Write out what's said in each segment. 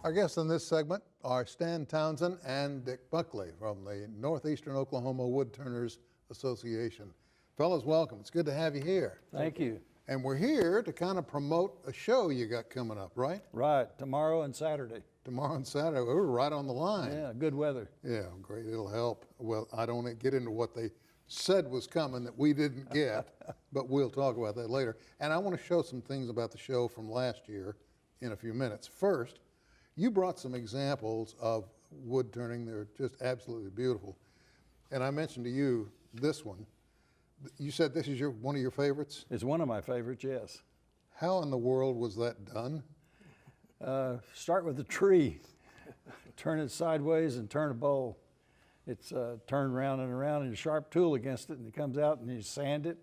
Our guests in this segment are Stan Townsand and Dick Buckley from the Northeastern Oklahoma Woodturners Association. Fellas, welcome. It's good to have you here. Thank you. And we're here to kind of promote a show you got coming up, right? Right, tomorrow and Saturday. Tomorrow and Saturday. We're right on the line. Yeah, good weather. Yeah, great. It'll help. Well, I don't want to get into what they said was coming that we didn't get, but we'll talk about that later. And I want to show some things about the show from last year in a few minutes. First, you brought some examples of wood turning. They're just absolutely beautiful. And I mentioned to you this one. You said this is one of your favorites? It's one of my favorites, yes. How in the world was that done? Start with the tree. Turn it sideways and turn a bowl. It's turned round and around and a sharp tool against it, and it comes out and you sand it.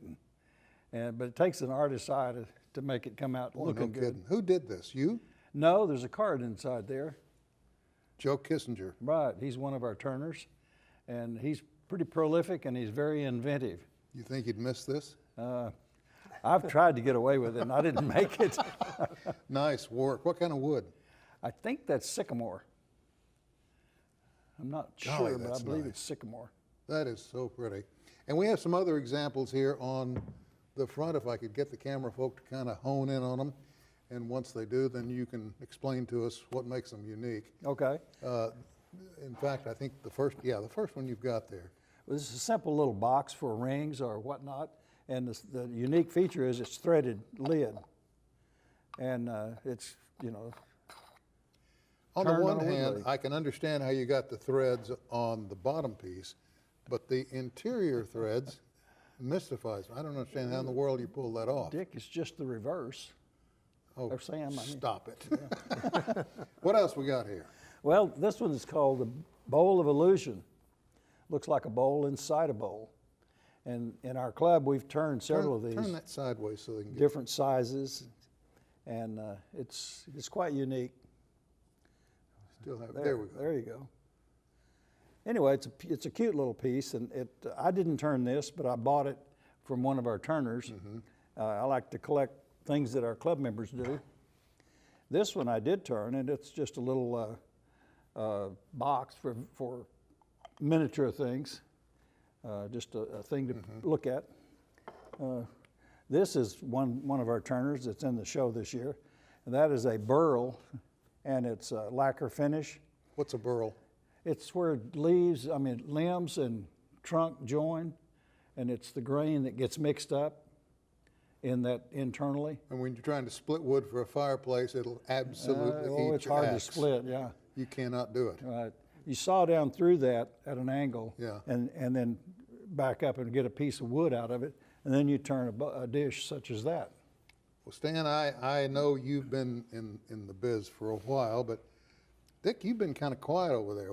But it takes an artist's eye to make it come out looking good. Kidding. Who did this? You? No, there's a card inside there. Joe Kissinger. Right, he's one of our turners, and he's pretty prolific and he's very inventive. You think you'd miss this? I've tried to get away with it and I didn't make it. Nice work. What kind of wood? I think that's sycamore. I'm not sure, but I believe it's sycamore. That is so pretty. And we have some other examples here on the front, if I could get the camera folk to kind of hone in on them. And once they do, then you can explain to us what makes them unique. Okay. In fact, I think the first one you've got there. Well, this is a simple little box for rings or whatnot. And the unique feature is it's threaded lid. And it's, on the one hand, I can understand how you got the threads on the bottom piece, but the interior threads mystifies me. I don't understand how in the world you pull that off. Dick, it's just the reverse. Oh, or Sam, stop it. Yeah. What else we got here? Well, this one is called the Bowl of Illusion. Looks like a bowl inside a bowl. And in our club, we've turned several of these. Turn that sideways so they can get different sizes, and it's quite unique. Still have there we go. There you go. Anyway, it's a cute little piece, and I didn't turn this, but I bought it from one of our turners. Mm-hmm. I like to collect things that our club members do. This one I did turn, and it's just a little box for miniature things. Just a thing to look at. This is one of our turners that's in the show this year, and that is a burl, and it's a lacquer finish. What's a burl? It's where limbs and trunk join, and it's the grain that gets mixed up in that internally. And when you're trying to split wood for a fireplace, it'll absolutely eat it's your hard axe. to split, yeah. You cannot do it. Right. You saw down through that at an angle, yeah, and then back up and get a piece of wood out of it, and then you turn a dish such as that. Well, Stan, I know you've been in the biz for a while, but Dick, you've been kind of quiet over there.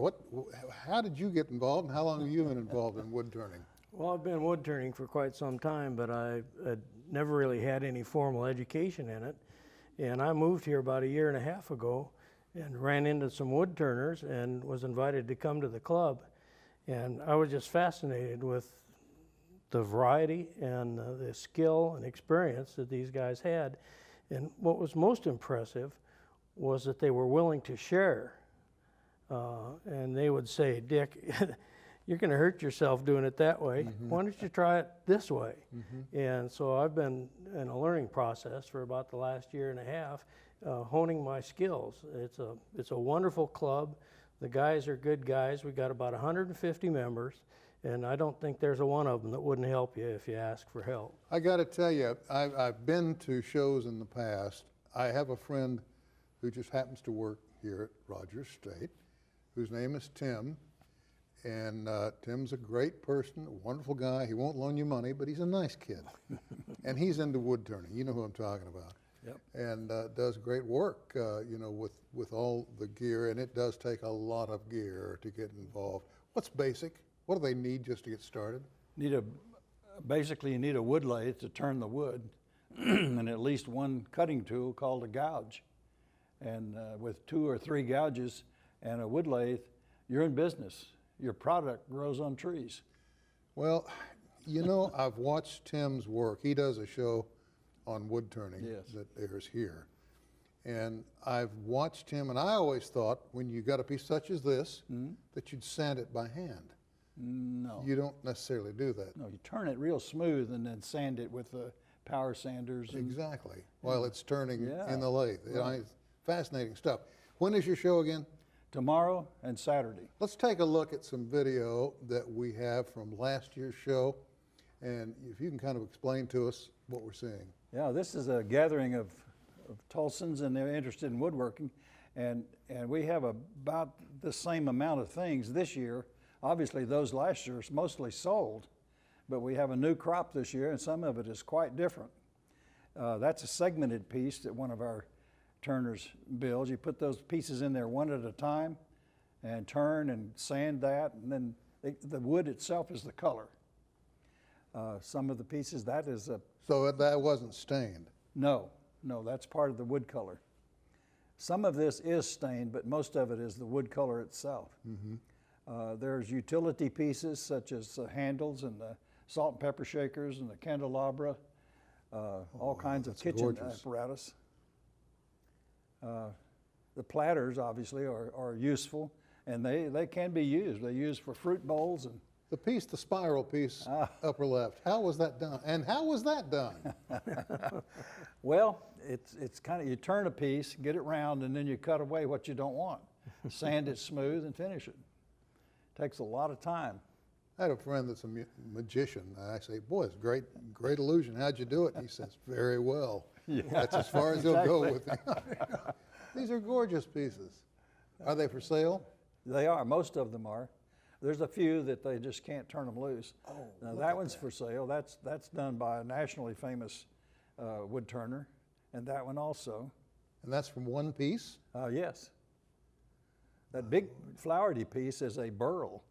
How did you get involved, and how long have you been involved in wood turning? Well, I've been wood turning for quite some time, but I never really had any formal education in it. And I moved here about 1.5 years ago and ran into some wood turners and was invited to come to the club. And I was just fascinated with the variety and the skill and experience that these guys had. And what was most impressive was that they were willing to share. And they would say, Dick, you're going to hurt yourself doing it that way. Mm-hmm. Why don't you try it this way? Mm-hmm. And so I've been in a learning process for about the last 1.5 years, honing my skills. It's a wonderful club. The guys are good guys. We've got about 150 members, and I don't think there's a one of them that wouldn't help you if you ask for help. I got to tell you, I've been to shows in the past. I have a friend who just happens to work here at Rogers State, whose name is Tim. And Tim's a great person, a wonderful guy. He won't loan you money, but he's a nice kid. And he's into wood turning. You know who I'm talking about. Yep. And does great work, with all the gear. And it does take a lot of gear to get involved. What's basic? What do they need just to get started? Basically, you need a wood lathe to turn the wood, and at least one cutting tool called a gouge. And with 2 or 3 gouges and a wood lathe, you're in business. Your product grows on trees. Well, I've watched Tim's work. He does a show on wood turning that airs here. And I've watched him, and I always thought when you got a piece such as this, that you'd sand it by hand. No. You don't necessarily do that. No, you turn it real smooth and then sand it with the power sanders. And Exactly, while it's turning Yeah. in the lathe. It's fascinating stuff. When is your show again? tomorrow and Saturday. Let's take a look at some video that we have from last year's show, and if you can kind of explain to us what we're seeing. Yeah, this is a gathering of Townsends, and they're interested in woodworking, and we have about the same amount of things this year. Obviously, those last year is mostly sold, but we have a new crop this year, and some of it is quite different. That's a segmented piece that one of our turners builds. You put those pieces in there one at a time and turn and sand that, and then the wood itself is the color. Some of the pieces, that is a... So that wasn't stained? No, that's part of the wood color. Some of this is stained, but most of it is the wood color itself. Mm-hmm. There's utility pieces such as the handles and the salt and pepper shakers and the candelabra, all kinds of kitchen gorgeous. apparatus. The platters obviously are useful, and they can be used. They're used for fruit bowls. And The spiral piece, upper left, how was that done? And how was that done? well, it's kind of, you turn a piece, get it round, and then you cut away what you don't want. Sand it smooth and finish it. Takes a lot of time. I had a friend that's a magician. I say, boy, it's great illusion. How'd you do it? And he says, very well. Yeah, that's as far as he'll go with it. These are gorgeous pieces. Are they for sale? They are. Most of them are. There's a few that they just can't turn them loose. Oh, now that one's for sale. That's done by a nationally famous wood turner, and that one also. And that's from one piece? Yes. That big flowery piece is a burl,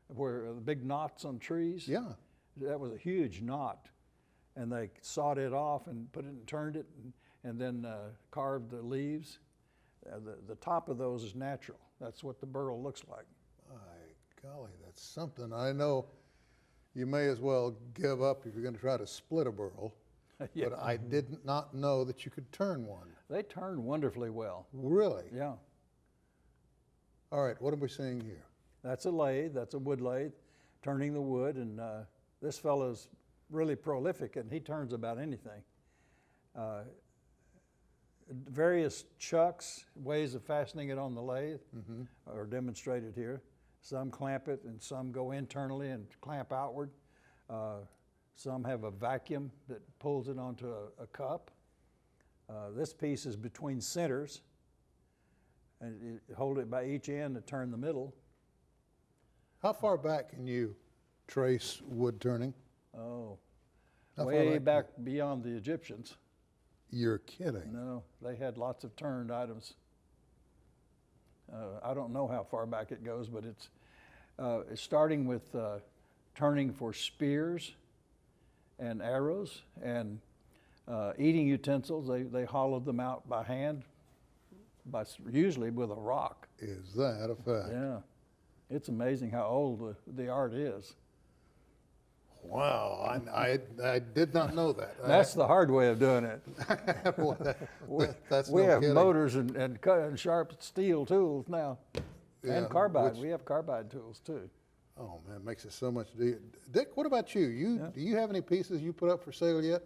where the big knots on trees. Yeah. That was a huge knot, and they sawed it off and put it and turned it, and then carved the leaves. The top of those is natural. That's what the burl looks like. My golly, that's something. I know you may as well give up if you're going to try to split a burl, Yeah. but I did not know that you could turn one. They turn wonderfully well. Really? Yeah. All right, what are we seeing here? That's a lathe. That's a wood lathe, turning the wood, and this fellow's really prolific, and he turns about anything. Various chucks, ways of fastening it on the lathe are demonstrated here. Some clamp it, and some go internally and clamp outward. Some have a vacuum that pulls it onto a cup. This piece is between centers, and you hold it by each end to turn the middle. How far back can you trace wood turning? Oh, How far way back? back beyond the Egyptians. You're kidding. No, they had lots of turned items. I don't know how far back it goes, but it's starting with turning for spears and arrows and eating utensils. They hollowed them out by hand, usually with a rock. Is that a fact? Yeah, it's amazing how old the art is. Wow, I did not know that. That's the hard way of doing it. Boy, that's We no have kidding. motors and sharp steel tools now, Yeah, and carbide. which- We have carbide tools too. Oh man, it makes it so much. Dick, what about you? Do you have any pieces you put up for sale yet?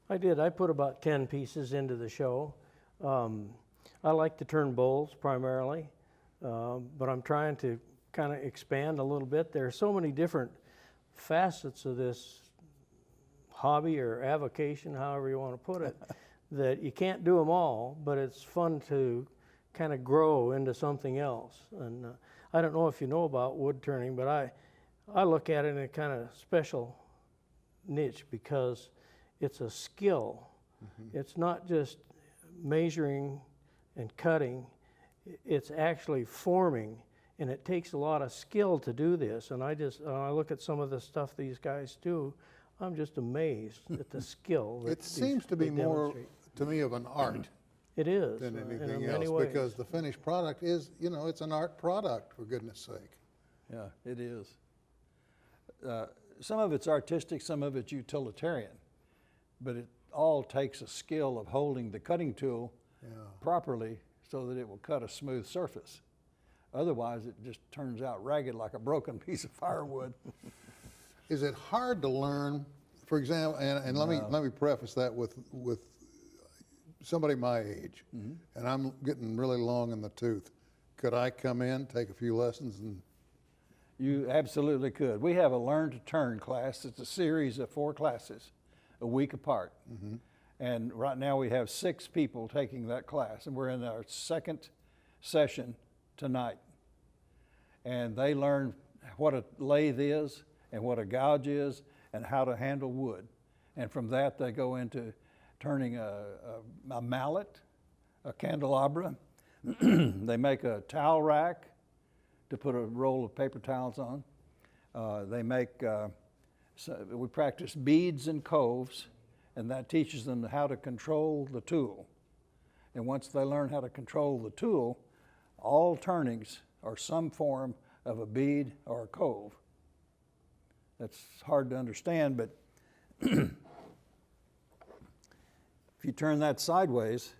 I did. I put about 10 pieces into the show. I like to turn bowls primarily, but I'm trying to kind of expand a little bit. There are so many different facets of this hobby or avocation, however you want to put it, that you can't do them all, but it's fun to kind of grow into something else. And I don't know if you know about wood turning, but I look at it in a kind of special niche because it's a skill. It's not just measuring and cutting, it's actually forming, and it takes a lot of skill to do this. And I look at some of the stuff these guys do, I'm just amazed at the skill. That It seems to be they more demonstrate. to me of an art It is than in anything many else, ways. because the finished product is, it's an art product, for goodness sake. Yeah, it is. Some of it's artistic, some of it's utilitarian, but it all takes a skill of holding the cutting tool properly so that it will cut a smooth surface. Otherwise, it just turns out ragged like a broken piece of firewood. Is it hard to learn, for example, and let me preface that with somebody my age, and I'm getting really long in the tooth. Could I come in, take a few lessons, and You absolutely could. We have a Learn to Turn class. It's a series of 4 classes, a week apart. And right now we have 6 people taking that class, and we're in our 2nd session tonight. And they learn what a lathe is and what a gouge is and how to handle wood. And from that they go into turning a mallet, a candelabra. They make a towel rack to put a roll of paper towels on. We practice beads and coves, and that teaches them how to control the tool. And once they learn how to control the tool, all turnings are some form of a bead or a cove. That's hard to understand, but if you turn that sideways,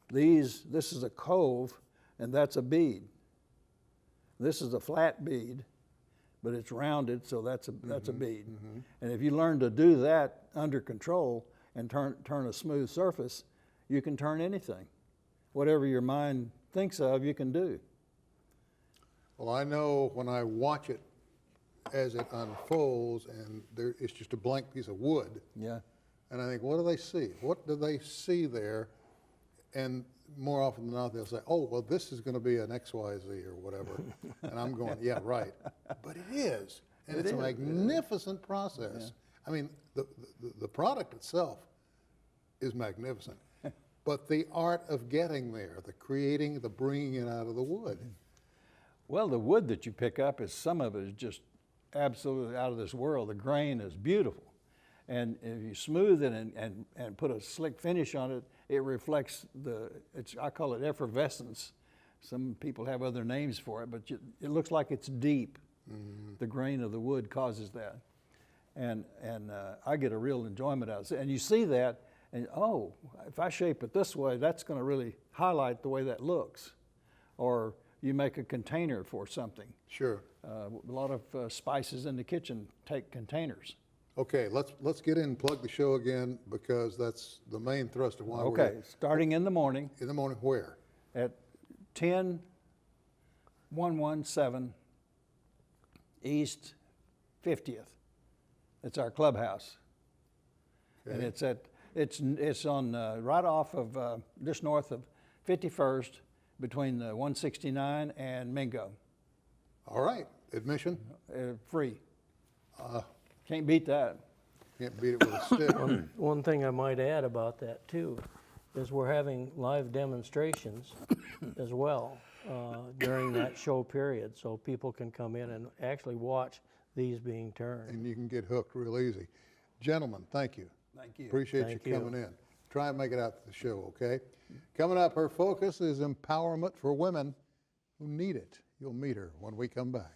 this is a cove and that's a bead. This is a flat bead, but it's rounded, so that's a bead. And if you learn to do that under control and turn a smooth surface, you can turn anything. Whatever your mind thinks of, you can do. well, I know when I watch it as it unfolds, and it's just a blank piece of wood, Yeah. and I think, what do they see? What do they see there? And more often than not, they'll say, oh, well, this is going to be an XYZ or whatever. And I'm going, yeah, right. But it is. And it's a magnificent process. I mean, the product itself is magnificent. But the art of getting there, the creating, the bringing it out of the wood. Well, the wood that you pick up some of it is just absolutely out of this world. The grain is beautiful. And if you smooth it and put a slick finish on it, it reflects I call it effervescence. Some people have other names for it, but it looks like it's deep. The grain of the wood causes that. And I get a real enjoyment out of it. And you see that, and oh, if I shape it this way, that's going to really highlight the way that looks. Or you make a container for something. Sure. A lot of spices in the kitchen take containers. Okay, let's get in and plug the show again, because that's the main thrust of why we're Okay, here. starting in the morning In the morning, where? at 10117 East 50th. It's our clubhouse. Okay. And it's on right off of just north of 51st between 169 and Mingo. All right, admission? Free. Can't beat that. Can't beat it with a stick. One thing I might add about that too is we're having live demonstrations as well during that show period, so people can come in and actually watch these being turned. And you can get hooked real easy. Gentlemen, thank you. Thank you. Appreciate Thank you you. coming in. Try and make it out to the show, okay? Coming up, her focus is empowerment for women who need it. You'll meet her when we come back.